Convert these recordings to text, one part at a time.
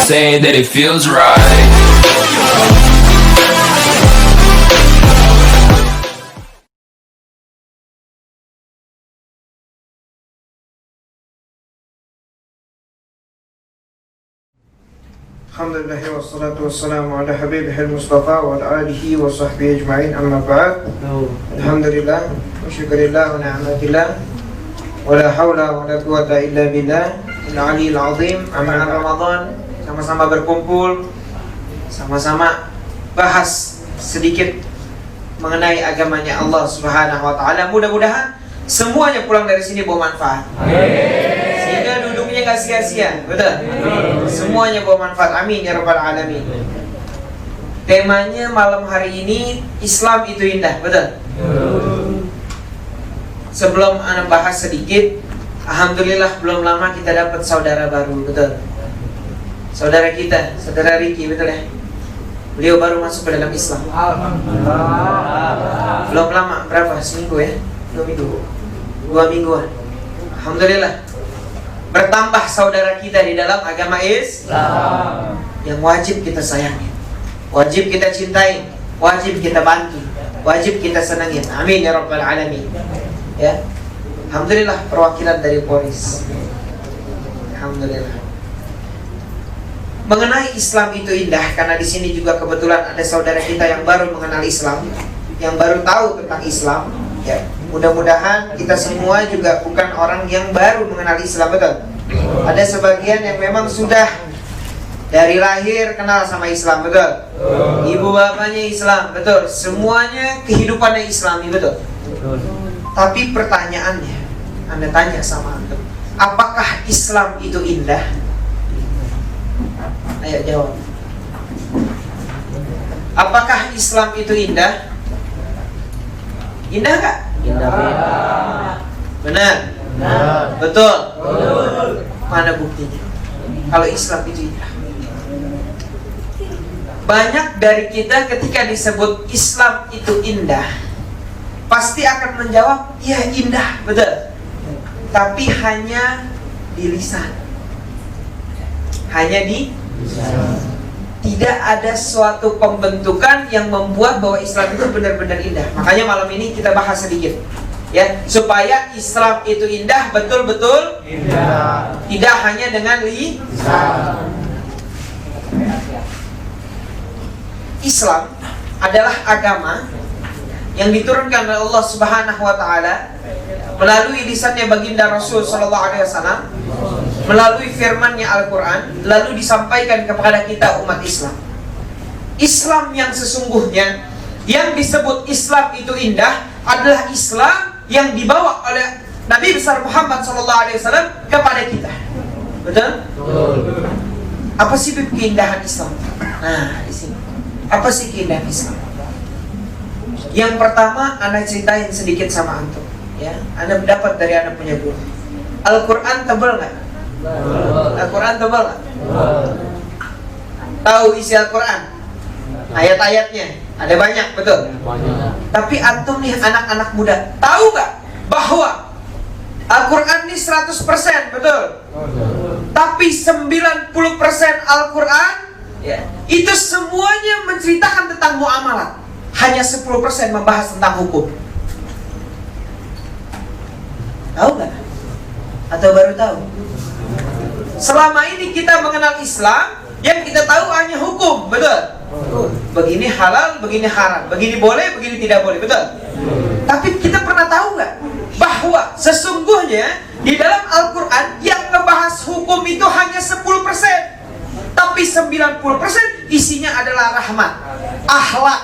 say that it feels right. Alhamdulillah wassalatu wassalamu ala habibihil Mustafa wa ala alihi wa sahbihi ajma'in, amma ba'd. Alhamdulillah wa syukurillah wa ni'matillah wa la hawla wa la quwata illa billah al-aliyyil azim. Amal Ramadan, sama-sama berkumpul, sama-sama bahas sedikit mengenai agamanya Allah Subhanahu wa taala. Mudah-mudahan semuanya pulang dari sini bawa manfaat. Sehingga duduknya gak sia-sia, betul? Semuanya bawa manfaat, amin ya rabbal alamin. Temanya malam hari ini, Islam itu indah, betul? Sebelum ana bahas sedikit, alhamdulillah belum lama kita dapat saudara baru, betul? Saudara kita, saudara Riki, betul ya? Beliau baru masuk ke dalam Islam. Belum lama, berapa? Seminggu ya? 2 minggu? 2 mingguan. Alhamdulillah. Bertambah saudara kita di dalam agama Islam yang wajib kita sayangi, wajib kita cintai, wajib kita bantu, wajib kita senangin. Amin ya rabbal alamin. Ya, alhamdulillah perwakilan dari Polres. Alhamdulillah. Mengenai Islam itu indah, karena di sini juga kebetulan ada saudara kita yang baru mengenal Islam, yang baru tahu tentang Islam. Ya, mudah-mudahan kita semua juga bukan orang yang baru mengenal Islam, betul? Ada sebagian yang memang sudah dari lahir kenal sama Islam, betul? Ibu bapaknya Islam, betul? Semuanya kehidupannya Islami, betul? Tapi pertanyaannya, Anda tanya sama antum, apakah Islam itu indah? Ayo jawab. Apakah Islam itu indah? Indah gak? Indah. Benar? Benar. Betul? Betul. Mana buktinya? Kalau Islam itu indah. Banyak dari kita ketika disebut Islam itu indah, pasti akan menjawab, ya indah, betul. Tapi hanya di lisan. Hanya di lisan. Tidak ada suatu pembentukan yang membuat bahwa Islam itu benar-benar indah. Makanya malam ini kita bahas sedikit, ya, supaya Islam itu indah, betul-betul indah. Tidak hanya dengan lisan. Islam adalah agama yang diturunkan oleh Allah Subhanahu wa taala melalui lisannya baginda Rasul sallallahu alaihi wasallam, melalui firman-Nya Al-Quran, lalu disampaikan kepada kita umat Islam. Islam yang sesungguhnya, yang disebut Islam itu indah, adalah Islam yang dibawa oleh Nabi besar Muhammad SAW kepada kita. Betul? Apa sih keindahan Islam? Nah, di sini. Apa sih keindahan Islam? Yang pertama, Anda ceritain sedikit sama antum. Ya, Anda dapat dari Anda punya guru. Al-Quran tebal nggak? Al-Quran tebal nggak? Tahu isi Al-Quran? Ayat-ayatnya ada banyak, betul? Tapi antum nih anak-anak muda, tahu nggak bahwa Al-Quran ini 100%, betul? Tapi 90% Al-Quran, ya, itu semuanya menceritakan tentang muamalat. Hanya 10% membahas tentang hukum. Tahu nggak? Atau baru tahu? Selama ini kita mengenal Islam, yang kita tahu hanya hukum, betul? Begini halal, begini haram, begini boleh, begini tidak boleh, betul? Tapi kita pernah tahu nggak bahwa sesungguhnya di dalam Al-Quran yang ngebahas hukum itu hanya 10%, tapi 90% isinya adalah rahmat, akhlak,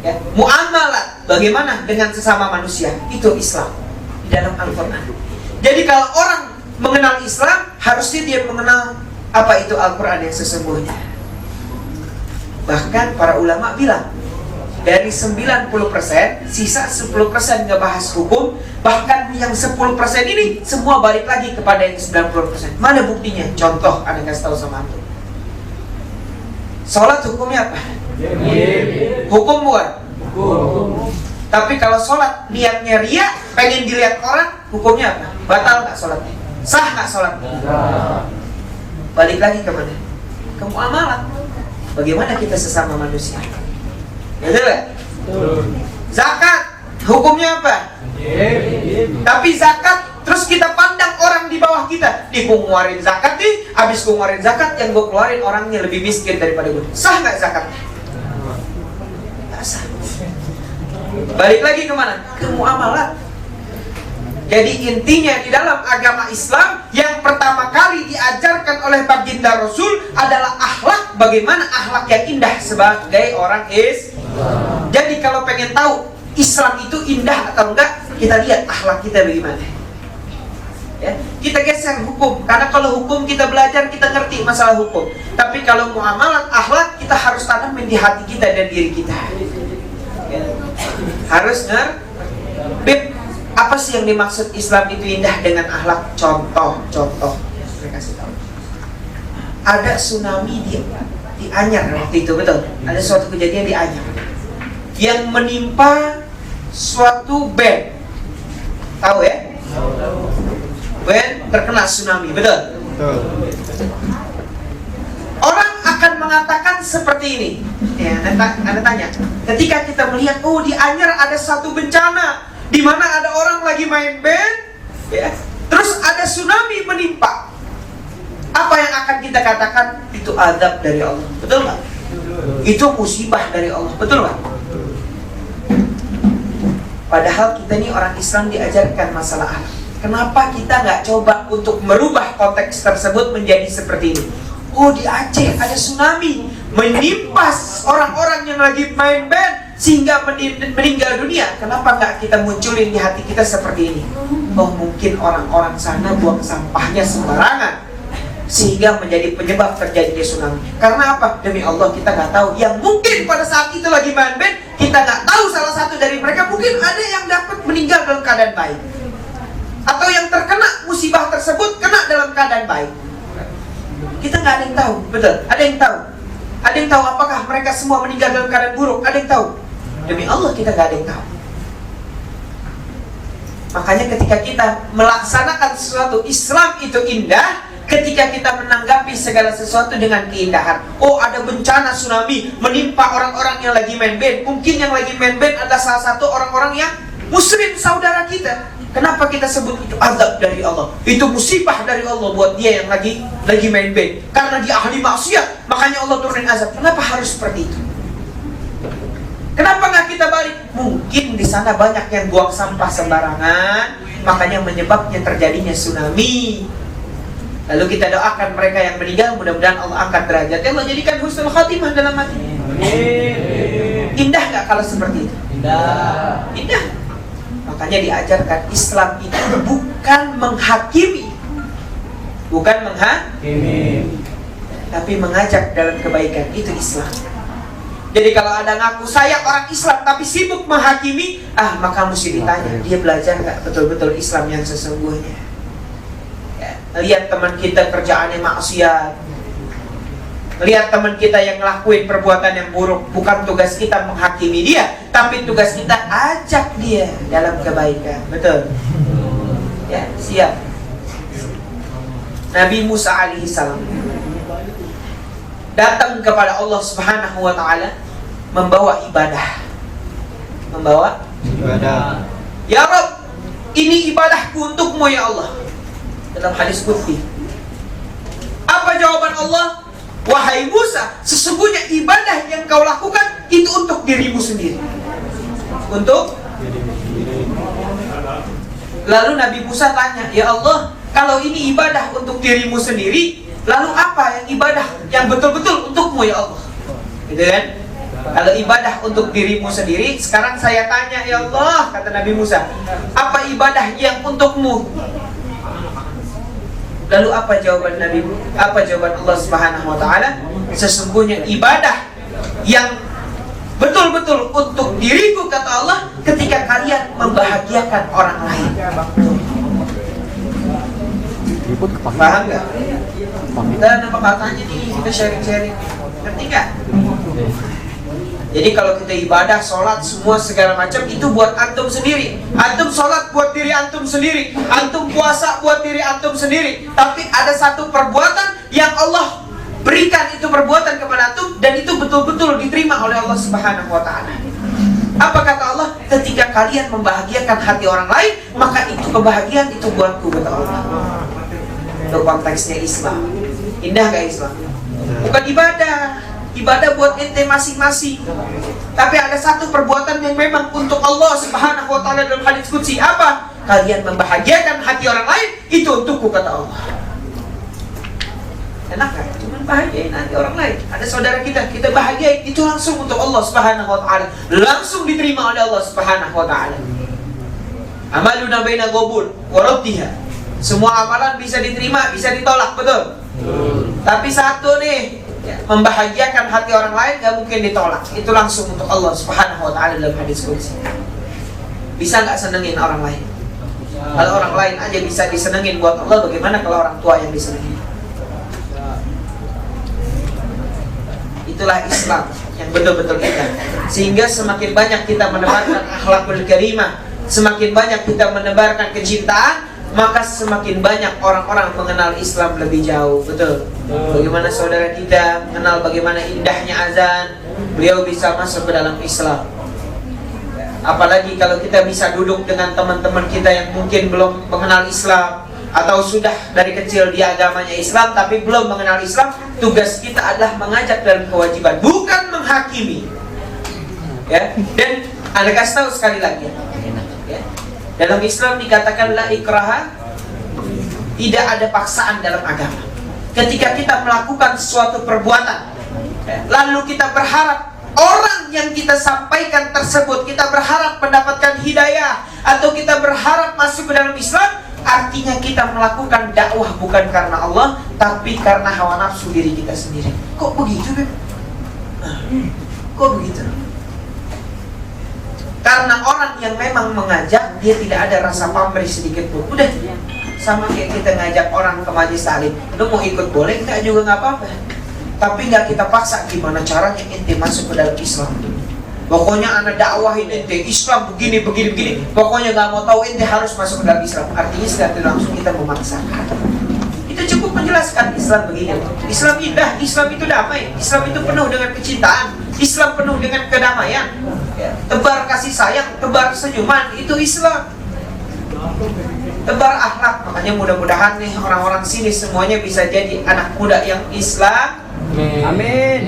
ya, muamalat, bagaimana dengan sesama manusia. Itu Islam di dalam Al-Quran. Jadi kalau orang mengenal Islam, harusnya dia mengenal apa itu Al-Quran yang sesungguhnya. Bahkan para ulama bilang, dari 90%, sisa 10% ngebahas hukum. Bahkan yang 10% ini semua balik lagi kepada yang 90%. Mana buktinya? Contoh, Anda kasih tahu sama antum. Sholat hukumnya apa? Hukum bukan? Hukum. Tapi kalau sholat niatnya riya, pengen dilihat orang, hukumnya apa? Batal nggak sholatnya? Sah nggak sholatnya? Balik lagi ke mana? Kemuamalat. Bagaimana kita sesama manusia? Betul nggak? Zakat, hukumnya apa? Tapi zakat, terus kita pandang orang di bawah kita. Nih, gue ngeluarin zakat nih, habis gue ngeluarin zakat, yang gue keluarin orangnya lebih miskin daripada gue. Sah nggak zakat? Nggak sah. Balik lagi kemana? Ke muamalat. Jadi intinya di dalam agama Islam yang pertama kali diajarkan oleh baginda Rasul adalah akhlak. Bagaimana akhlak yang indah sebagai orang Islam. Jadi kalau pengen tahu Islam itu indah atau enggak, kita lihat akhlak kita bagaimana. Ya, kita geser hukum, karena kalau hukum kita belajar, kita ngerti masalah hukum. Tapi kalau muamalat, akhlak kita harus tanamin di hati kita dan diri kita. Ya. Harus ngerti apa sih yang dimaksud Islam itu indah dengan akhlak. Contoh saya kasih tahu. Ada tsunami di Anyar waktu itu, betul. Ada suatu kejadian di Anyar yang menimpa suatu band. Tahu ya? Band terkena tsunami, betul? Orang akan mengatakan seperti ini. Ya, Anda tanya. Ketika kita melihat, oh di Anyar ada satu bencana di mana ada orang lagi main band, ya. Terus ada tsunami menimpa. Apa yang akan kita katakan? Itu azab dari Allah, betul nggak? Itu musibah dari Allah, betul nggak? Padahal kita ini orang Islam diajarkan masalah akhlak. Kenapa kita nggak coba untuk merubah konteks tersebut menjadi seperti ini? Oh, di Aceh ada tsunami menimpa orang-orang yang lagi main band sehingga meninggal dunia. Kenapa nggak kita munculin di hati kita seperti ini? Oh, mungkin orang-orang sana buang sampahnya sembarangan sehingga menjadi penyebab terjadinya tsunami. Karena apa? Demi Allah kita nggak tahu. Yang mungkin pada saat itu lagi main band, kita nggak tahu salah satu dari mereka mungkin ada yang dapat meninggal dalam keadaan baik, atau yang terkena musibah tersebut kena dalam keadaan baik. Kita nggak ada yang tahu, betul? Ada yang tahu? Ada yang tahu apakah mereka semua meninggal dalam keadaan buruk? Ada yang tahu? Demi Allah kita nggak ada yang tahu. Makanya ketika kita melaksanakan sesuatu, Islam itu indah ketika kita menanggapi segala sesuatu dengan keindahan. Oh, ada bencana tsunami menimpa orang-orang yang lagi main band. Mungkin yang lagi main band adalah salah satu orang-orang yang muslim saudara kita. Kenapa kita sebut itu azab dari Allah? Itu musibah dari Allah buat dia yang lagi main band. Karena dia ahli maksiat, makanya Allah turunin azab. Kenapa harus seperti itu? Kenapa nggak kita balik? Mungkin di sana banyak yang buang sampah sembarangan, makanya menyebabnya terjadinya tsunami. Lalu kita doakan mereka yang meninggal, mudah-mudahan Allah angkat derajatnya, Allah jadikan husnul khatimah dalam hati. Indah nggak kalau seperti itu? Indah. Makanya diajarkan Islam itu bukan menghakimi, tapi mengajak dalam kebaikan. Itu Islam. Jadi kalau ada ngaku saya orang Islam tapi sibuk menghakimi, maka mesti ditanya, dia belajar nggak betul-betul Islam yang sesungguhnya? Ya, lihat teman kita kerjaannya maksiat, lihat teman kita yang ngelakuin perbuatan yang buruk. Bukan tugas kita menghakimi dia, tapi tugas kita ajak dia dalam kebaikan. Betul? Ya, siap. Nabi Musa alaihissalam datang kepada Allah Subhanahu wa ta'ala membawa ibadah. Ya Rabb, ini ibadahku untukmu ya Allah. Dalam hadis qudsi. Apa jawaban Allah? Wahai Musa, sesungguhnya ibadah yang kau lakukan itu untuk dirimu sendiri. Lalu Nabi Musa tanya, ya Allah, kalau ini ibadah untuk dirimu sendiri, lalu apa yang ibadah yang betul-betul untukmu ya Allah? Gitu kan? Kalau ibadah untuk dirimu sendiri, sekarang saya tanya ya Allah, kata Nabi Musa, apa ibadah yang untukmu? Lalu apa jawaban Nabi? Apa jawaban Allah Subhanahu wa ta'ala? Sesungguhnya ibadah yang betul-betul untuk diriku, kata Allah, ketika kalian membahagiakan orang lain. Paham gak? Kita nampak katanya nih, kita sharing-sharing. Ngerti gak? Jadi kalau kita ibadah, sholat, semua segala macam itu buat antum sendiri. Antum sholat buat diri antum sendiri. Antum puasa buat diri antum sendiri. Tapi ada satu perbuatan yang Allah berikan itu perbuatan kepada antum dan itu betul-betul diterima oleh Allah Subhanahu wa taala. Apa kata Allah? Ketika kalian membahagiakan hati orang lain, maka itu kebahagiaan itu buatku, kata Allah. Itu konteksnya Islam. Indah gak Islam? Bukan ibadah. Ibadah buat ente masing-masing. Tapi ada satu perbuatan yang memang untuk Allah Subhanahu wa taala dalam hadis qudsi. Apa? Kalian membahagiakan hati orang lain, itu untukku, kata Allah. Enak kan? Cuma bahagiain hati orang lain. Ada saudara kita bahagiain, itu langsung untuk Allah Subhanahu wa taala. Langsung diterima oleh Allah Subhanahu wa taala. Amaluna baina qabul wa raddiha. Semua amalan bisa diterima, bisa ditolak, betul? Tapi satu nih, membahagiakan hati orang lain gak mungkin ditolak. Itu langsung untuk Allah Subhanahu wa taala dalam hadis qudsi. Bisa gak senengin orang lain? Kalau orang lain aja bisa disenengin buat Allah, bagaimana kalau orang tua yang disenengin? Itulah Islam yang betul-betul kita. Sehingga semakin banyak kita menebarkan akhlakul karimah, semakin banyak kita menebarkan kecintaan, maka semakin banyak orang-orang mengenal Islam lebih jauh. Betul? Bagaimana saudara kita mengenal bagaimana indahnya azan, beliau bisa masuk ke dalam Islam. Apalagi kalau kita bisa duduk dengan teman-teman kita yang mungkin belum mengenal Islam, atau sudah dari kecil dia agamanya Islam tapi belum mengenal Islam. Tugas kita adalah mengajak dalam kewajiban, bukan menghakimi. Ya, dan Anda kasih tahu sekali lagi ya. Dalam Islam dikatakan la ikraha, tidak ada paksaan dalam agama. Ketika kita melakukan suatu perbuatan, lalu kita berharap orang yang kita sampaikan tersebut, kita berharap mendapatkan hidayah, atau kita berharap masuk ke dalam Islam, artinya kita melakukan dakwah bukan karena Allah, tapi karena hawa nafsu diri kita sendiri. Kok begitu, Beb? Kok begitu? Karena orang yang memang mengajak, dia tidak ada rasa pamrih sedikit pun. Udah, sama kayak kita ngajak orang ke majelis taklim. Lu mau ikut boleh, enggak juga nggak apa-apa. Tapi nggak kita paksa gimana caranya ente masuk ke dalam Islam. Pokoknya anak dakwahin ente Islam begini. Pokoknya nggak mau tahu ente harus masuk ke dalam Islam. Artinya secara langsung kita memaksakan. Itu cukup menjelaskan Islam begini. Islam indah, Islam itu damai, Islam itu penuh dengan kecintaan, Islam penuh dengan kedamaian. Tebar kasih sayang, tebar senyuman, itu Islam. Tebar akhlak. Makanya mudah-mudahan nih orang-orang sini semuanya bisa jadi anak muda yang Islam. Amin.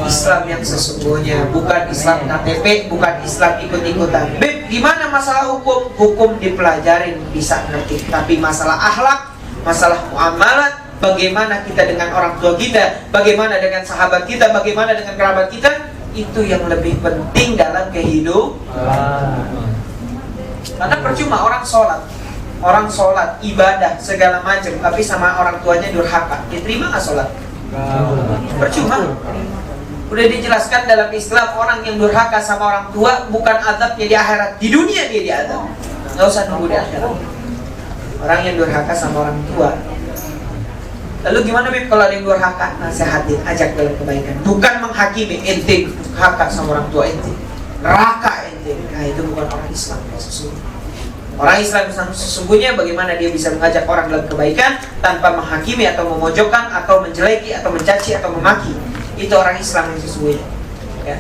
Islam yang sesungguhnya, bukan Islam KTP, bukan Islam ikut-ikutan. Beb, gimana masalah hukum? Hukum dipelajarin bisa ngerti, tapi masalah akhlak, masalah muamalat, bagaimana kita dengan orang tua kita, bagaimana dengan sahabat kita, bagaimana dengan kerabat kita, itu yang lebih penting dalam kehidupan. Karena percuma orang sholat, ibadah, segala macam, tapi sama orang tuanya durhaka, diterima nggak sholat? Percuma. Udah dijelaskan dalam Islam, orang yang durhaka sama orang tua bukan azabnya di akhirat, di dunia dia diazab. Nggak usah nunggu di akhirat. Orang yang durhaka sama orang tua. Lalu gimana Bib kalau ada yang durhaka? Nasihatin, ajak dalam kebaikan. Bukan menghakimi, ente durhaka sama orang tua ente, neraka ente. Nah itu bukan orang Islam sesungguhnya. Orang Islam sesungguhnya bagaimana dia bisa mengajak orang dalam kebaikan tanpa menghakimi atau memojokkan atau menjeleki atau mencaci atau memaki. Itu orang Islam yang sesungguhnya. Ya.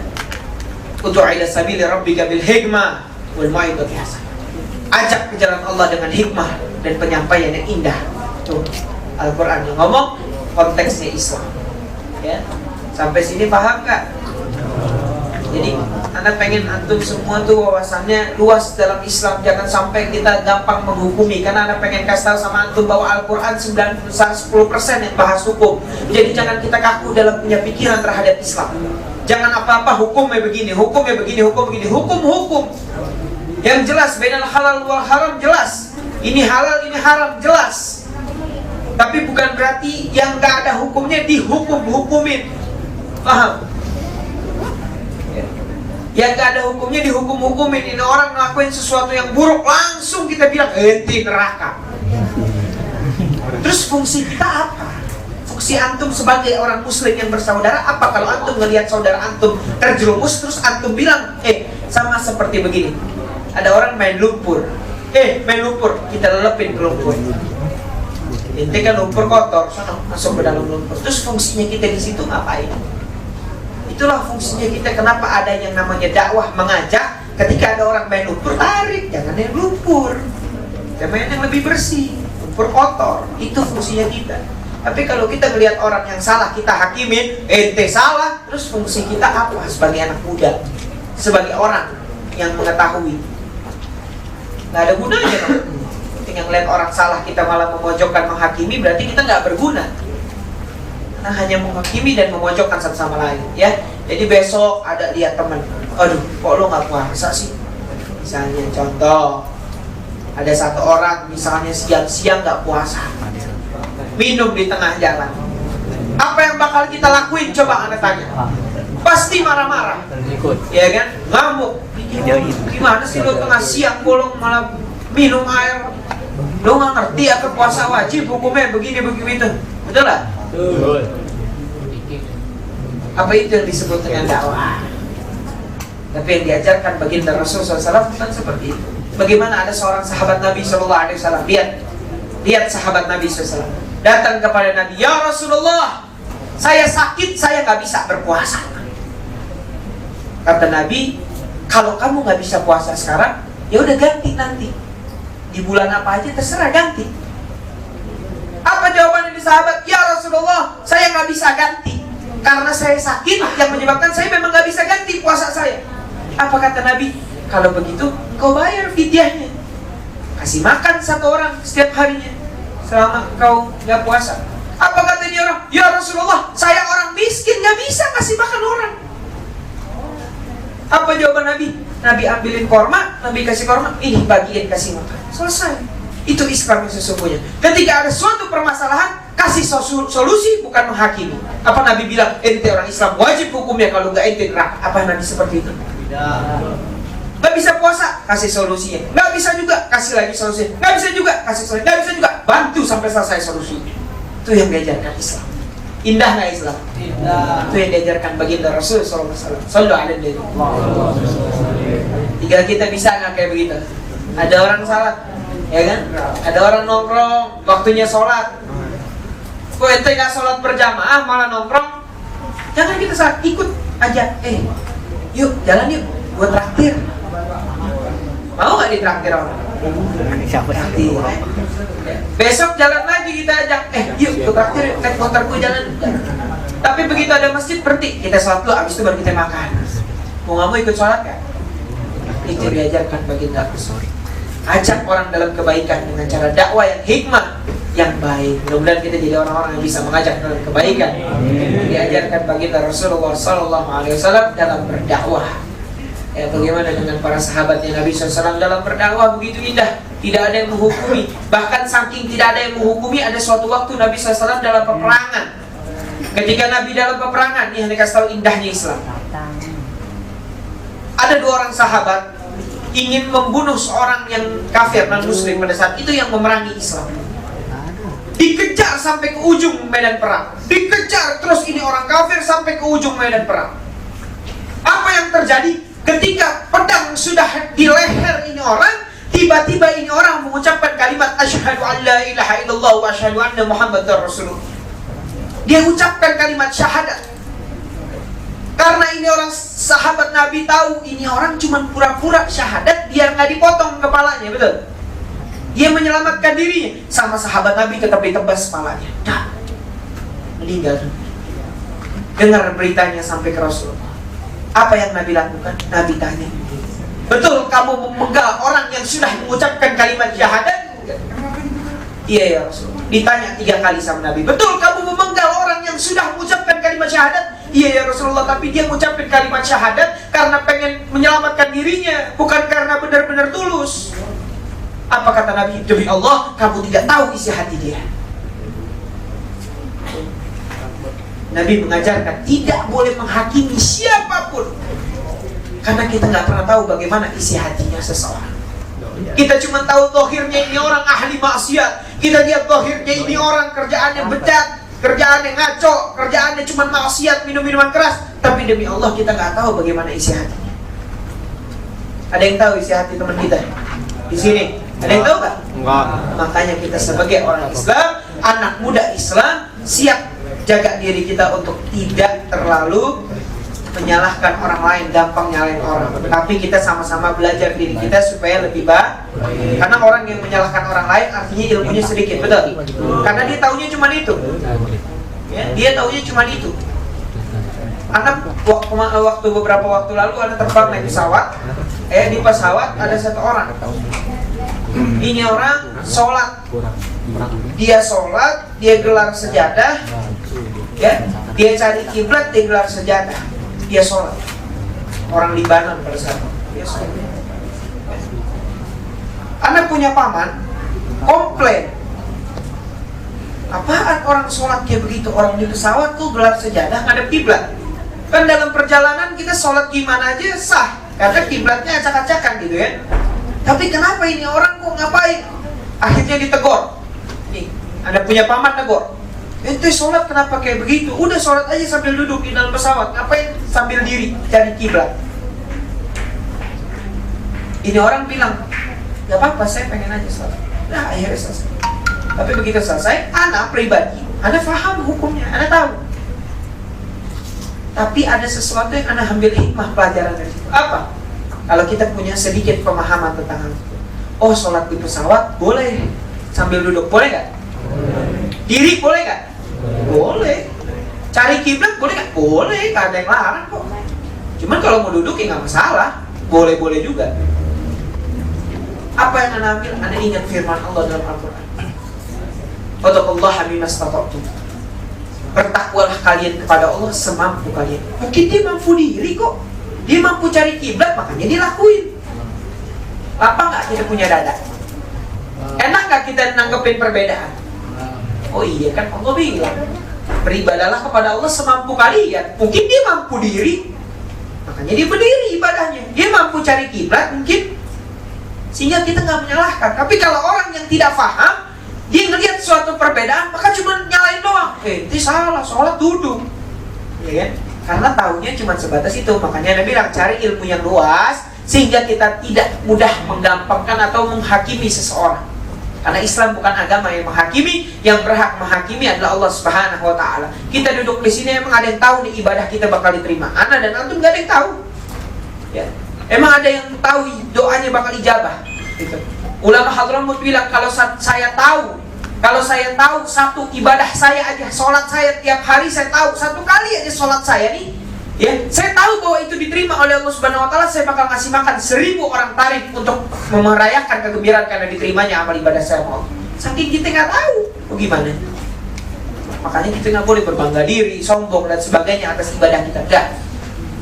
Ud'u ila sabili rabbika bil hikmah wal mau'izati hasanah. Ajak ke jalan Allah dengan hikmah dan penyampaian yang indah. Tuh, Al-Qur'an yang ngomong, konteksnya Islam. Ya. Sampai sini paham enggak? Jadi, Anda pengen antum semua tuh wawasannya luas dalam Islam. Jangan sampai kita gampang menghukumi. Karena Anda pengen kasih tahu sama antum bahwa Al-Quran 10% yang bahas hukum. Jadi jangan kita kaku dalam punya pikiran terhadap Islam. Jangan apa-apa hukumnya begini, hukum begini. Hukum. Yang jelas, bainal halal wal haram jelas. Ini halal, ini haram jelas. Tapi bukan berarti yang gak ada hukumnya dihukum-hukumin. Paham? Yang gak ada hukumnya dihukum-hukumin. Ini orang ngelakuin sesuatu yang buruk, langsung kita bilang ente neraka. Terus fungsi kita apa? Fungsi antum sebagai orang muslim yang bersaudara apa? Kalau antum ngelihat saudara antum terjerumus, terus antum bilang sama seperti begini. Ada orang main lumpur, kita lelepin ke lumpur. Ente kan lumpur kotor, sono masuk ke dalam lumpur. Terus fungsinya kita di situ ngapain? Itulah fungsinya kita. Kenapa ada yang namanya dakwah mengajak? Ketika ada orang main lumpur, tarik, jangan yang lumpur. Jangan main yang lebih bersih, lumpur kotor. Itu fungsinya kita. Tapi kalau kita melihat orang yang salah, kita hakimin, ente salah. Terus fungsi kita apa sebagai anak muda, sebagai orang yang mengetahui? Nggak ada gunanya kan? Ketika ngeliat orang salah kita malah memojokkan, menghakimi, berarti kita nggak berguna. Karena hanya menghakimi dan memojokkan satu sama lain, ya. Jadi besok ada lihat teman, aduh, kok lo nggak puasa sih? Misalnya contoh, ada satu orang misalnya siang-siang nggak puasa, minum di tengah jalan. Apa yang bakal kita lakuin? Coba Anda tanya. Pasti marah-marah, ya kan? Ngamuk. Gimana sih lo tengah siang bolong malah minum air? Lo nggak ngerti apa puasa wajib hukumnya begini begitu, betul lah? Apa itu yang disebut dengan dakwah? Tapi yang diajarkan baginda Rasulullah SAW bukan seperti itu. Bagaimana ada seorang sahabat Nabi SAW, lihat sahabat Nabi SAW datang kepada Nabi, ya Rasulullah, saya sakit, saya nggak bisa berpuasa. Kata Nabi, kalau kamu nggak bisa puasa sekarang, ya udah ganti nanti. Di bulan apa aja terserah, ganti. Apa jawaban dari sahabat? Ya Rasulullah, saya nggak bisa ganti karena saya sakit yang menyebabkan saya memang nggak bisa ganti puasa saya. Apa kata Nabi? Kalau begitu, kau bayar fidyahnya. Kasih makan satu orang setiap harinya selama kau nggak puasa. Apa kata dia orang? Ya Rasulullah, saya orang miskin, nggak bisa kasih makan orang. Apa jawaban Nabi? Nabi ambilin korma, Nabi kasih korma, ini bagiin kasih makan. Selesai. Itu Islam yang sesungguhnya. Ketika ada suatu permasalahan, kasih solusi, bukan menghakimi. Apa Nabi bilang, ente orang Islam wajib hukumnya, kalau nggak ente neraka. Apa Nabi seperti itu? Nggak bisa puasa, kasih solusinya. Nggak bisa juga, kasih lagi solusinya. Nggak bisa juga, kasih solusi. Nggak bisa juga, bantu sampai selesai solusinya. Itu yang diajarkan Islam. Indah nggak Islam? Indah. Itu yang diajarkan baginda Rasul SAW. Sallu alaihi wasallam. Tinggal kita bisa nggak kayak begitu? Ada orang salat, ya kan? Ada orang nongkrong, waktunya sholat. Kok ente nggak sholat berjamaah malah nongkrong? Jangan kita saat ikut aja. Yuk jalan yuk, buat traktir. Mau nggak ditraktir orang? Traktir. Besok jalan lagi kita ajak. Yuk ke traktir, naik motorku jalan. Tapi begitu ada masjid berhenti, kita sholat dulu, abis itu baru kita makan. Mau nggak mau ikut sholat kan? Itu diajarkan baginda Rasul. Ajak orang dalam kebaikan dengan cara dakwah yang hikmah, yang baik. Mudah-mudahan kita jadi orang-orang yang bisa mengajak dalam kebaikan. Diajarkan baginda Rasulullah SAW dalam berdakwah. Bagaimana dengan para sahabatnya Nabi SAW dalam berdakwah begitu indah, tidak ada yang menghukumi. Bahkan saking tidak ada yang menghukumi, ada suatu waktu Nabi SAW dalam peperangan. Ketika Nabi dalam peperangan, ini dikasih tahu indahnya Islam. Ada dua orang sahabat ingin membunuh seorang yang kafir non muslim pada saat itu yang memerangi Islam. Dikejar sampai ke ujung medan perang. Dikejar terus ini orang kafir sampai ke ujung medan perang. Apa yang terjadi? Ketika pedang sudah di leher ini orang, tiba-tiba ini orang mengucapkan kalimat asyhadu an la ilaha illallah wa asyhadu anna muhammadar rasulullah. Dia ucapkan kalimat syahadat. Karena ini orang sahabat Nabi tahu ini orang cuma pura-pura syahadat biar nggak dipotong kepalanya, betul? Dia menyelamatkan dirinya, sama sahabat Nabi tetap ditebas kepalanya. Dah, meninggal. Dengar beritanya sampai ke Rasulullah. Apa yang Nabi lakukan? Nabi tanya, betul kamu memenggal orang yang sudah mengucapkan kalimat syahadat? Iya ya Rasulullah. Ditanya 3 kali sama Nabi, betul kamu memenggal orang yang sudah mengucapkan kalimat syahadat? Iya ya Rasulullah, tapi dia mengucapkan kalimat syahadat karena pengen menyelamatkan dirinya, bukan karena benar-benar tulus. Apa kata Nabi? Demi Allah, kamu tidak tahu isi hati dia. Nabi mengajarkan tidak boleh menghakimi siapapun, karena kita nggak pernah tahu bagaimana isi hatinya seseorang. Kita cuma tahu zahirnya ini orang ahli maksiat. Kita lihat zahirnya ini orang kerjaannya bejat, kerjaannya ngaco, kerjaannya cuma maksiat, minum minuman keras. Tapi demi Allah kita nggak tahu bagaimana isi hatinya. Ada yang tahu isi hati teman kita di sini? Ada yang tahu nggak? Enggak. Makanya kita sebagai orang Islam, siap jaga diri kita untuk tidak terlalu menyalahkan orang lain, gampang nyalain orang. Tapi kita sama-sama belajar diri kita supaya lebih baik. Karena orang yang menyalahkan orang lain artinya ilmunya sedikit, betul? Karena dia taunya cuma itu. Ya, dia taunya cuma itu. Anak waktu beberapa waktu lalu anak terbang naik pesawat. Di pesawat ada satu orang. Ini orang sholat. Dia sholat, dia gelar sejadah. Ya, dia cari kiblat, dia gelar sejadah. Dia sholat. Orang Libanon pada saat itu. Dia sholat. Anak punya paman komplain. Apaan orang sholat kayak begitu? Orang di pesawat tuh gelar sejadah ngadep kiblat. Kan dalam perjalanan kita sholat gimana aja sah, karena kiblatnya acak-acakan gitu ya. Tapi kenapa ini orang kok ngapain? Akhirnya ditegur. Nih, ada punya paman tegur. Ente sholat kenapa kayak begitu? Udah sholat aja sambil duduk di dalam pesawat. Ngapain sambil diri cari kiblat? Ini orang bilang, gak apa-apa, saya pengen aja sholat. Nah, akhirnya selesai. Tapi begitu selesai, anak pribadi, anak paham hukumnya, anak tahu. Tapi ada sesuatu yang anak ambil hikmah pelajaran dari situ. Apa? Kalau kita punya sedikit pemahaman tentang hal itu. Oh, sholat di pesawat boleh sambil duduk, boleh nggak? Diri boleh nggak? Boleh. Cari kiblat boleh nggak? Boleh, nggak ada yang larang kok. Cuman kalau mau duduk ya nggak masalah, boleh-boleh juga. Apa yang anak ambil? Anak ingat firman Allah dalam Al-Quran. Fattaqullaha bimastata'tum. Bertakwalah kalian kepada Allah semampu kalian. Mungkin dia mampu diri kok. Dia mampu cari kiblat, makanya dia lakuin. Apa nggak kita punya dada? Enak nggak kita nanggepin perbedaan? Oh iya kan Allah bilang, beribadalah kepada Allah semampu kalian. Mungkin dia mampu diri, makanya dia berdiri ibadahnya. Dia mampu cari kiblat mungkin, sehingga kita nggak menyalahkan. Tapi kalau orang yang tidak paham, dia ngelihat suatu perbedaan, maka cuma nyalain doang. Itu salah, sholat duduk, ya kan? Karena tahunya cuma sebatas itu. Makanya Nabi bilang cari ilmu yang luas, sehingga kita tidak mudah menggampangkan atau menghakimi seseorang. Karena Islam bukan agama yang menghakimi, yang berhak menghakimi adalah Allah Subhanahu Wa Taala. Kita duduk di sini emang ada yang tahu nih ibadah kita bakal diterima. Ana dan antum nggak ada yang tahu. Ya, emang ada yang tahu doanya bakal ijabah. Gitu. Ulama Hadramut bilang kalau saya tahu satu ibadah saya aja, sholat saya tiap hari saya tahu satu kali aja sholat saya nih, ya saya tahu bahwa itu diterima oleh Allah Subhanahu Wa Taala, saya bakal ngasih makan 1000 orang tarif untuk merayakan kegembiraan karena diterimanya amal ibadah saya mau. Saking kita nggak tahu, bagaimana? Makanya kita nggak boleh berbangga diri, sombong dan sebagainya atas ibadah kita. Enggak.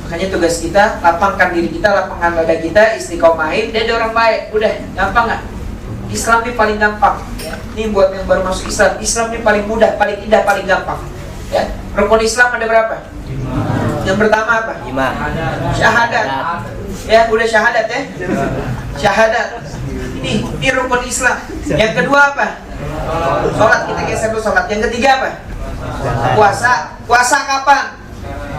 Makanya tugas kita, lapangkan diri kita, lapangkan dada kita, istiqomahin, dia ada orang baik. Udah, gampang nggak? Islam ini paling gampang. Ya. Ini buat yang baru masuk Islam. Islam ini paling mudah, paling indah, paling gampang. Ya. Rukun Islam ada berapa? 5. Yang pertama apa? 5. Syahadat. Ya, udah syahadat ya. Syahadat. Ini rukun Islam. Yang kedua apa? Sholat. Kita geser dulu sholat. Yang ketiga apa? Puasa. Puasa kapan?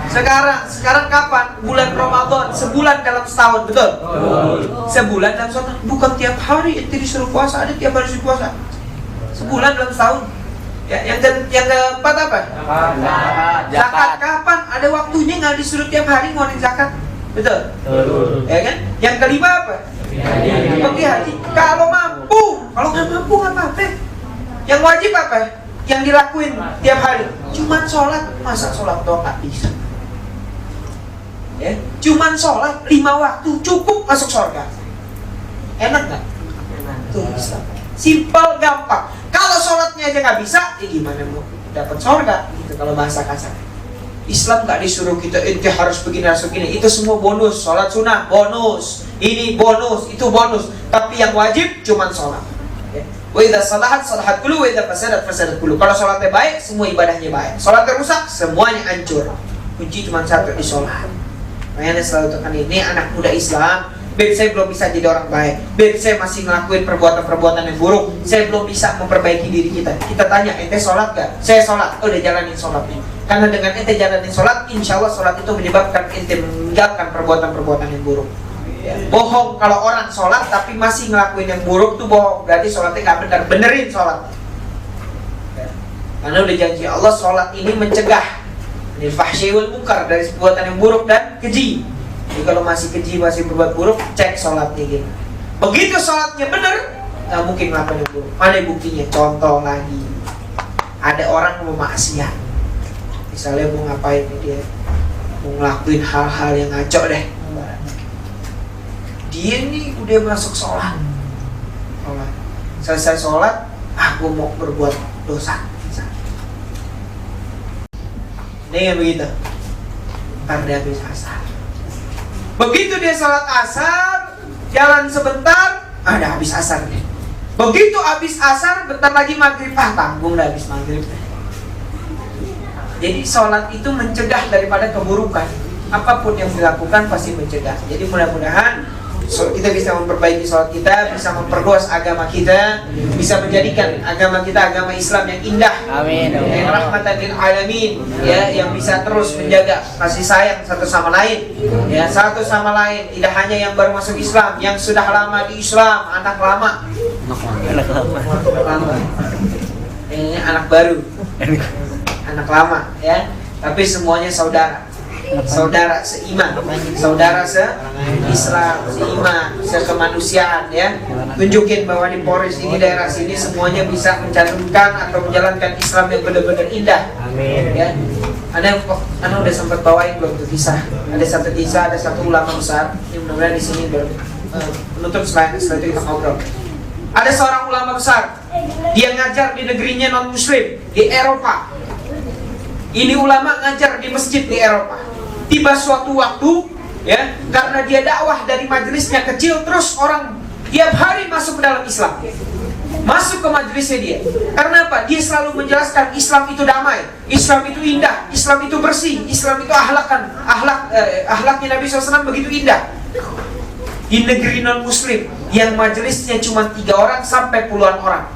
Sekarang kapan? Bulan Ramadan, sebulan dalam setahun, betul? Sebulan dalam setahun, bukan tiap hari ente disuruh puasa, ada tiap hari disuruh puasa. Sebulan dalam setahun. Ya, yang keempat apa? Zakat kapan? Ada waktunya nggak disuruh tiap hari ngeluarin zakat, betul? Ya kan? Yang kelima apa? Pergi haji. Kalau mampu, kalau nggak mampu nggak apa-apa. Yang wajib apa? Yang dilakuin tiap hari. Cuman sholat, masa sholat doang nggak bisa? Ya, cuman sholat 5 waktu cukup masuk surga. Enak nggak? Tuh Islam. Simpel, gampang. Kalau sholatnya aja nggak bisa, ya gimana mau dapat surga? Gitu kalau bahasa kasar. Islam nggak disuruh kita harus begini harus begini. Itu semua bonus. Sholat sunnah bonus. Ini bonus, itu bonus. Tapi yang wajib cuman sholat. Ya. Wa idza salahat salahat kullu wa idza fasadat fasadat kullu. Kalau sholatnya baik, semua ibadahnya baik. Sholatnya rusak, semuanya hancur. Kunci cuma satu di sholat. Makanya selalu tekan ini anak muda Islam. Beb saya belum bisa jadi orang baik. Beb saya masih ngelakuin perbuatan-perbuatan yang buruk. Saya belum bisa memperbaiki diri kita. Kita tanya, ente sholat gak? Saya sholat. Oh, udah jalanin sholatnya. Karena dengan ente jalanin sholat, insya Allah sholat itu menyebabkan ente meninggalkan perbuatan-perbuatan yang buruk. Ya. Bohong kalau orang sholat tapi masih ngelakuin yang buruk tuh bohong. Berarti sholatnya gak benar. Benerin sholat. Ya. Karena udah janji Allah, sholat ini mencegah dari fahsyi wal munkar, dari perbuatan yang buruk dan keji. Jadi kalau masih keji, masih berbuat buruk, cek sholatnya gitu. Begitu sholatnya benar, nggak mungkin melakukan yang buruk. Mana buktinya? Contoh lagi, ada orang mau maksiat, misalnya mau ngapain dia, mau ngelakuin hal-hal yang ngaco deh. Dia nih udah masuk sholat, selesai sholat, aku mau berbuat dosa. Ini yang begitu, ntar dia habis asar. Begitu dia sholat asar, jalan sebentar, ada habis asar nih. Begitu habis asar, bentar lagi maghrib, tanggung dah habis maghrib. Jadi sholat itu mencegah daripada keburukan. Apapun yang dilakukan pasti mencegah. Jadi mudah-mudahan kita bisa memperbaiki sholat kita, bisa memperluas agama kita, bisa menjadikan agama kita agama Islam yang indah, amin, yang rahmatan lil alamin, ya, yang bisa terus menjaga kasih sayang satu sama lain, ya, satu sama lain. Tidak hanya yang baru masuk Islam, yang sudah lama di Islam, anak lama, ini anak baru, anak lama, ya, tapi semuanya saudara. Saudara seiman, saudara se-Islam, seiman, sekemanusiaan, ya. Tunjukin bahwa di Polres ini, daerah sini semuanya bisa mencantumkan atau menjalankan Islam yang benar-benar indah. amin. Ya. Anda udah sempat bawain belum tuh kisah? Ada satu kisah, ada satu ulama besar. Ini mudah-mudahan di sini menutup setelah itu kita ngobrol. Ada seorang ulama besar, dia ngajar di negerinya non Muslim di Eropa. Ini ulama ngajar di masjid di Eropa. Tiba suatu waktu, ya, karena dia dakwah dari majelisnya kecil, terus orang tiap hari masuk ke dalam Islam, masuk ke majelisnya dia. Karena apa? Dia selalu menjelaskan Islam itu damai, Islam itu indah, Islam itu bersih, Islam itu akhlaknya Nabi SAW begitu indah. Di negeri non Muslim yang majelisnya cuma 3 orang sampai puluhan orang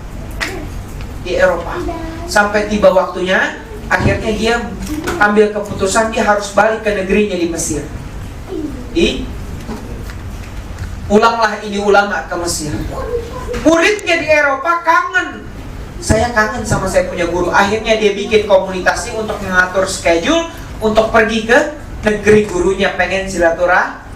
di Eropa, sampai tiba waktunya. Akhirnya dia ambil keputusan dia harus balik ke negerinya di Mesir. Pulanglah ini ulama ke Mesir. Muridnya di Eropa kangen. Saya kangen sama saya punya guru. Akhirnya dia bikin komunikasi untuk mengatur schedule untuk pergi ke negeri gurunya, pengen silaturahmi.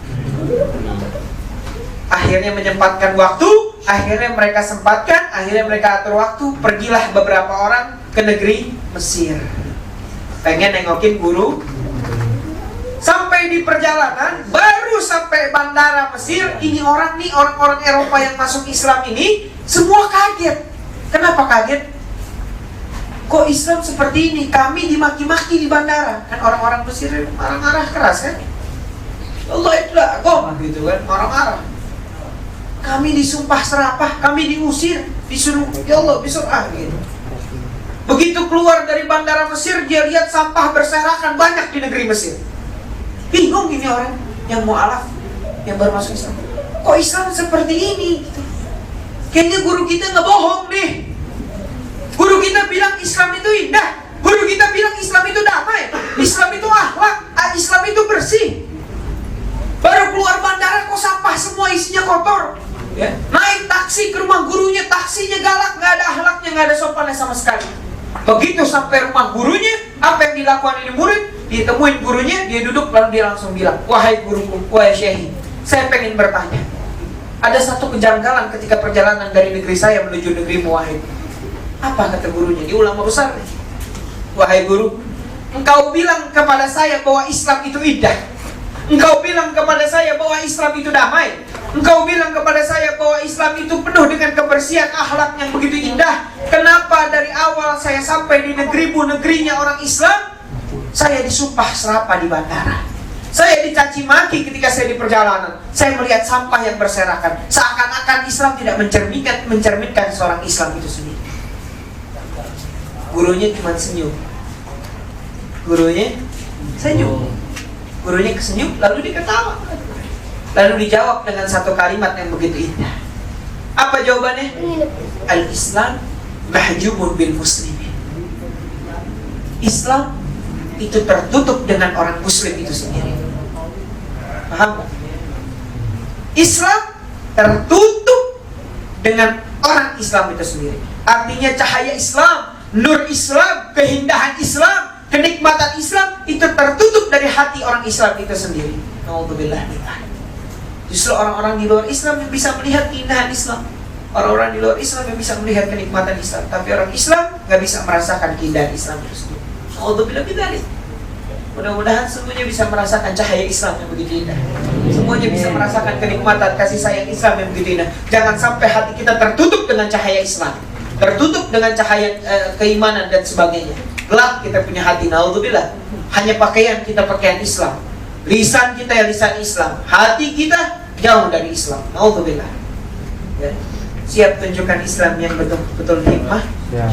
Akhirnya menyempatkan waktu, akhirnya mereka sempatkan, akhirnya mereka atur waktu, pergilah beberapa orang ke negeri Mesir. Pengen nengokin guru. Sampai di perjalanan, baru sampai bandara Mesir, ini orang-orang Eropa yang masuk Islam ini semua kaget. Kenapa kaget? Kok Islam seperti ini? Kami dimaki-maki di bandara. Kan orang-orang Mesir marah-marah keras kan? Allah itulah agama gitu kan, marah-marah. Kami disumpah serapah, kami diusir, disuruh ya Allah bisurah gitu. Begitu keluar dari bandara Mesir, dia lihat sampah berserakan banyak di negeri Mesir. Bingung ini orang yang mu'alaf, yang baru masuk Islam. Kok Islam seperti ini? Kayaknya guru kita ngebohong nih. Guru kita bilang Islam itu indah. Guru kita bilang Islam itu damai. Islam itu akhlak. Islam itu bersih. Baru keluar bandara kok sampah semua isinya kotor. Ya. Naik taksi ke rumah gurunya, taksinya galak, nggak ada akhlaknya, nggak ada sopannya sama sekali. Begitu sampai rumah gurunya, apa yang dilakukan ini murid? Ditemuin gurunya, dia duduk lalu dia langsung bilang, wahai guruku, wahai syekhi, saya pengen bertanya. Ada satu kejanggalan ketika perjalanan dari negeri saya menuju negerimu, wahai. Apa kata gurunya? Dia ulama besar. Wahai guru, engkau bilang kepada saya bahwa Islam itu indah. Engkau bilang kepada saya bahwa Islam itu damai. Engkau bilang kepada saya bahwa Islam itu penuh dengan kebersihan, akhlak yang begitu indah. Kenapa dari awal saya sampai di negerimu, negerinya orang Islam, saya disumpah serapah di bandara, saya dicaci maki ketika saya di perjalanan, saya melihat sampah yang berserakan, seakan-akan Islam tidak mencerminkan seorang Islam itu sendiri. Gurunya cuma senyum. Gurunya senyum. Gurunya kesenyum, lalu dia ketawa. Lalu dijawab dengan satu kalimat yang begitu indah. Apa jawabannya? Al-Islam mahjubun bil muslimin. Islam itu tertutup dengan orang muslim itu sendiri. Paham? Islam tertutup dengan orang Islam itu sendiri. Artinya cahaya Islam, nur Islam keindahan Islam, kenikmatan Islam itu tertutup dari hati orang Islam itu sendiri. Nauzubillah. Justru orang-orang di luar Islam yang bisa melihat keindahan Islam. Orang-orang di luar Islam yang bisa melihat kenikmatan Islam, tapi orang Islam nggak bisa merasakan keindahan Islam itu sendiri. Nauzubillah bidzalik. Mudah-mudahan semuanya bisa merasakan cahaya Islam yang begitu indah. Semuanya bisa merasakan kenikmatan kasih sayang Islam yang begitu indah. Jangan sampai hati kita tertutup dengan cahaya Islam, tertutup dengan cahaya keimanan dan sebagainya. Gelap kita punya hati, naudzubillah. Hanya pakaian kita pakaian Islam, lisan kita yang lisan Islam, hati kita jauh dari Islam, naudzubillah. Ya. Siap tunjukkan Islam yang betul-betul hikmah? Ya.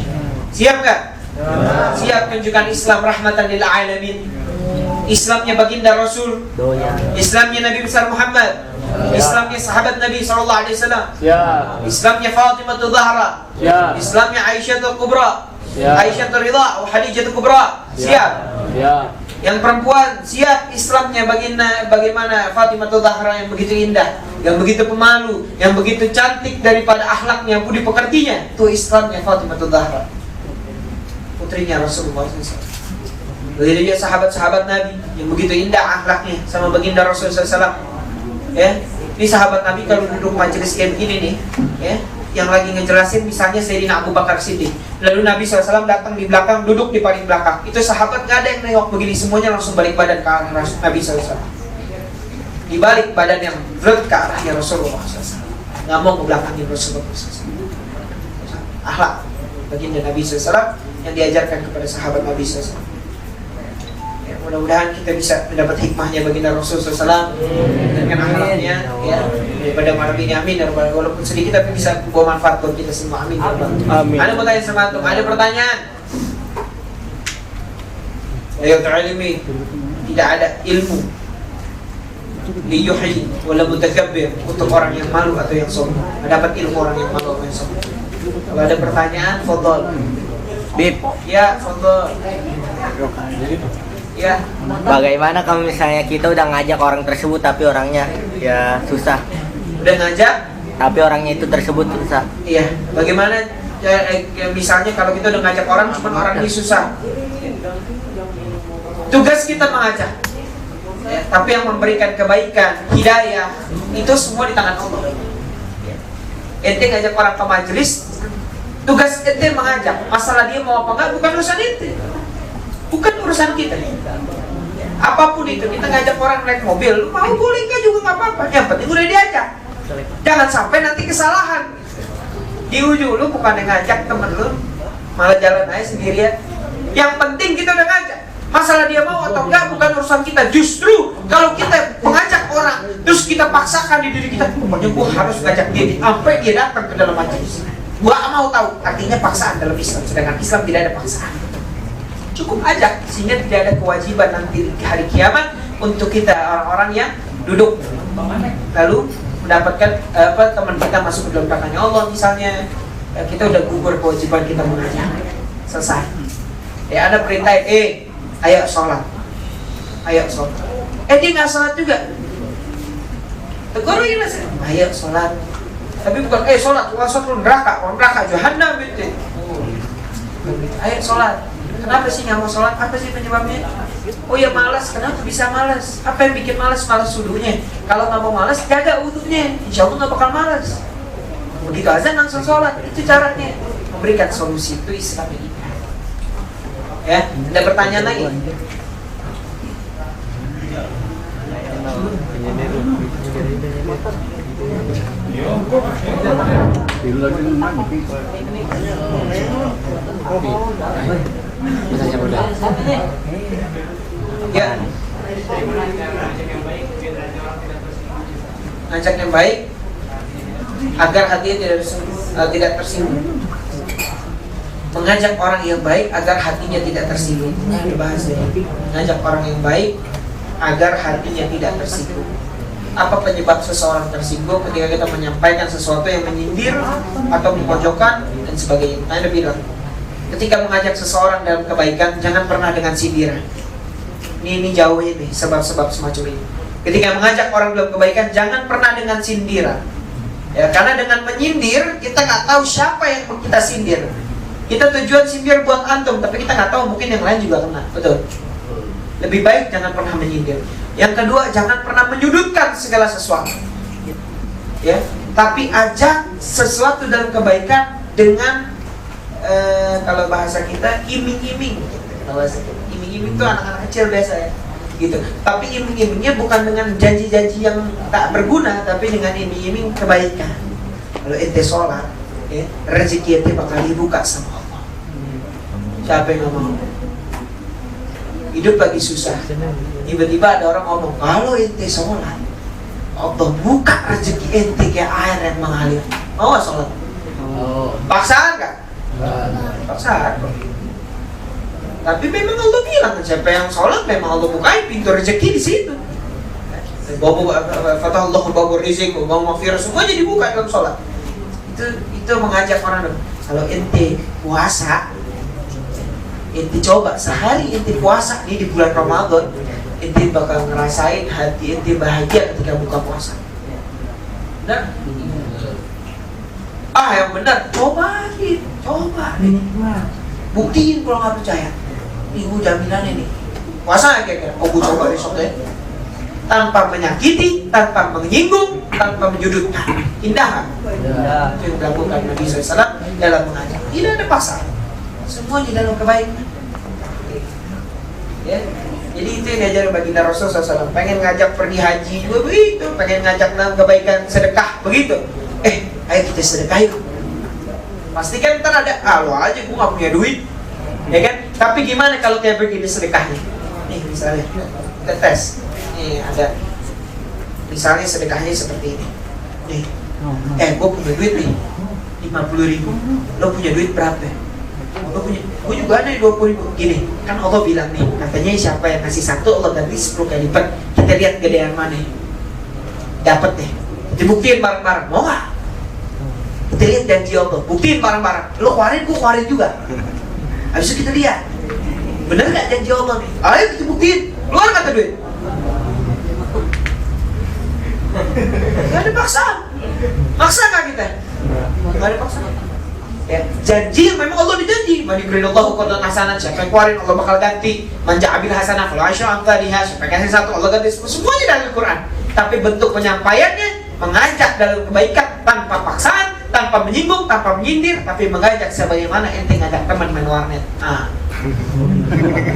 Siap nggak? Ya. Siap tunjukkan Islam rahmatan lil alamin. Islamnya baginda Rasul, Islamnya Nabi besar Muhammad, Islamnya sahabat Nabi SAW, Islamnya Fatimah Zahra, Islamnya Aisyah Kubra, Aisyah Ridha, Khadijah Kubra. Siap. Yang perempuan siap Islamnya bagaimana Fatimah Zahra yang begitu indah, yang begitu pemalu, yang begitu cantik daripada akhlaknya, budi pekertinya. Itu Islamnya Fatimah Zahra, putrinya Rasulullah SAW. Begitu juga sahabat-sahabat Nabi yang begitu indah akhlaknya sama baginda Rasulullah SAW. Ya, ini sahabat Nabi kalau duduk majelis kayak begini nih, ya, yang lagi ngejelasin misalnya Sayyidina Abu Bakar Siddiq, lalu Nabi SAW datang di belakang, duduk di paling belakang. Itu sahabat gak ada yang nengok begini, semuanya langsung balik badan ke arah Nabi SAW. Dibalik badan yang berat ke arahnya Rasulullah SAW. Nggak mau ke belakangnya Rasulullah SAW. Akhlak baginda Nabi SAW yang diajarkan kepada sahabat Nabi SAW. Mudah-mudahan kita bisa mendapat hikmahnya baginda Rasulullah SAW dengan akhlaknya, ya, daripada malam ini, amin. Walaupun sedikit tapi bisa membawa manfaat buat kita semua, amin. Amin. Ada pertanyaan sama antum? Ada pertanyaan? Ayo ta'alimi. Tidak ada ilmu liyuhi wala mutakabbir, untuk orang yang malu atau yang sombong. Dapat ilmu orang yang malu atau yang sombong. Kalau ada pertanyaan, fadhol. Bib. Ya, fadhol. Ya. Bagaimana kalau misalnya kita udah ngajak orang tersebut tapi orangnya ya susah? Udah ngajak tapi orangnya itu tersebut susah. Iya. Bagaimana misalnya kalau kita udah ngajak orang cuma orang ini susah. Tugas kita mengajak. Ya, tapi yang memberikan kebaikan, hidayah, itu semua di tangan Allah. Ente ngajak orang ke majelis, tugas ente mengajak. Masalah dia mau apa enggak bukan urusan ente. Bukan urusan kita. Apapun itu, kita ngajak orang naik mobil, lu mau boleh enggak juga enggak apa-apa. Yang penting udah diajak. Jangan sampai nanti kesalahan. Di ujung lu bukan ngajak temen lu, malah jalan aja sendirian. Yang penting kita udah ngajak. Masalah dia mau atau enggak bukan urusan kita. Justru kalau kita mengajak orang, terus kita paksakan di diri kita, pokoknya gua harus ngajak dia sampai dia datang ke dalam majelis. Gua mau tahu, artinya paksaan dalam Islam. Sedangkan Islam tidak ada paksaan. Cukup ajak, sehingga tidak ada kewajiban nanti di hari kiamat untuk kita orang-orang yang duduk lalu mendapatkan teman kita masuk ke dalam tangannya Allah misalnya, kita udah gugur kewajiban kita mengajak, selesai. Ya ada perintah, ayo sholat, dia nggak sholat juga, tegur lagi lah, ayo sholat, tapi bukan sholat lu neraka jahanam gitu. Ayo sholat. Kenapa sih nggak mau sholat? Apa sih penyebabnya? Oh ya malas. Kenapa bisa malas? Apa yang bikin malas? Malas wudunya. Kalau nggak mau malas, jaga wudunya. Insya Allah nggak bakal malas. Begitu azan langsung sholat. Itu caranya. Memberikan solusi. Itu Islam ini. Ya, ada pertanyaan lagi? Ya. Ngajak yang baik agar hatinya tidak tersinggung. Mengajak orang yang baik agar hatinya tidak tersinggung. Bahasanya. Mengajak orang yang baik agar hatinya tidak tersinggung. Apa penyebab seseorang tersinggung ketika kita menyampaikan sesuatu yang menyindir atau memojokkan dan sebagainya? Anda bilang, ketika mengajak seseorang dalam kebaikan, jangan pernah dengan sindiran. Ini jauh ini sebab-sebab semacam ini. Ketika mengajak orang dalam kebaikan, jangan pernah dengan sindiran. Ya, karena dengan menyindir kita nggak tahu siapa yang kita sindir. Kita tujuan sindir buat antum, tapi kita nggak tahu mungkin yang lain juga kena. Betul. Lebih baik jangan pernah menyindir. Yang kedua, jangan pernah menyudutkan segala sesuatu. Ya, tapi ajak sesuatu dalam kebaikan dengan kalau bahasa kita iming-iming. Iming-iming itu anak-anak kecil biasa ya. Gitu. Tapi iming-imingnya bukan dengan janji-janji yang tak berguna, tapi dengan iming-iming kebaikan. Kalau ente sholat, ya, rezeki ente bakal dibuka sama Allah. Siapa yang nggak mau? Hidup lagi susah. Tiba-tiba ada orang ngomong, kalau ente sholat, Allah buka rezeki ente kayak air yang mengalir. Mau nggak sholat? Paksaan nggak? Paksaan. Tapi memang Allah bilang, siapa yang sholat memang Allah bukain pintu rezeki di situ. Fatah Allah babur rizq, babur maghfirah, semuanya dibuka dalam sholat. Itu mengajak orang dong. Kalau ente puasa, ente coba sehari ente puasa nih di bulan Ramadan, ente bakal ngerasain hati ente bahagia ketika buka puasa. Benar? Yang benar, coba nih. Buktiin kalau nggak percaya. Nih gue jaminan ini. Puasa kira-kira. Gue coba besok deh. Tanpa menyakiti, tanpa menyinggung, tanpa menyudutkan. Indah kan? Itu yang dilakukan Nabi SAW dalam mengajar. Tidak ada pasal. Semuanya dalam kebaikan. Ya. Jadi itu yang diajar baginda Rasulullah SAW. Pengen ngajak pergi haji juga begitu. Pengen ngajak dalam kebaikan sedekah begitu. Ayo kita sedekah yuk. Pastikan ntar ada, lo aja gue gak punya duit, ya kan? Tapi gimana kalau kayak begini sedekahnya? Nih misalnya, kita tes. Nih ada, misalnya sedekahnya seperti ini. Nih, gue punya duit nih, 50.000. Lo punya duit berapa? Lo punya, gue juga ada 20.000. Gini, kan Allah bilang nih, katanya siapa yang ngasih 1, Allah ganti 10 kali lipat. Kita lihat gedean mana. Dapat deh, dibuktiin bareng-bareng, mau gak? Kita lihat janji Allah, buktiin bareng-bareng. Lo keluarin, gue keluarin juga. Habis itu kita lihat, bener gak janji Allah nih? Ayo kita buktiin, keluar kata duit. Gak ada paksaan. Maksa gak kita? Gak ada paksaan. Ya, janji yang memang Allah dijanji. Manikurinallahu qadran hasanah, siapa yang keluarin Allah bakal ganti. Manja abil hasanah, kalau asyur amtaliha, siapa yang kasih 1 Allah ganti. Semuanya dalam Al-Quran. Tapi bentuk penyampaiannya mengajak dalam kebaikan tanpa paksaan, tanpa menyinggung, tanpa menyindir, tapi mengajak sebagaimana ente ngajak teman main warnet.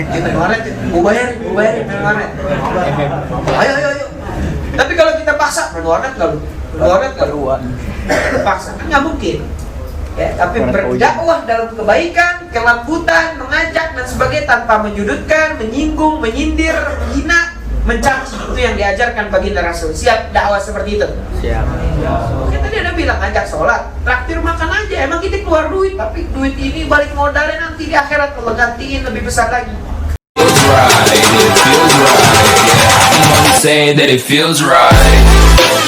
Main warnet, mau bayar main warnet. Ayo. Tapi kalau kita paksa, main warnet nggak lu, paksa kan nggak mungkin. Ya, tapi berdakwah dalam kebaikan, kelembutan, mengajak dan sebagainya tanpa menyudutkan, menyinggung, menyindir, menghina, mencaci. Itu yang diajarkan baginda Rasul. Siap dakwah seperti itu? Siap. Oke, tadi ada bilang ajak sholat, traktir makan aja. Emang kita keluar duit, tapi duit ini balik modalnya nanti di akhirat Allah gantiin lebih besar lagi. Feels right, it feels right. Yeah, I'm only saying that it feels right.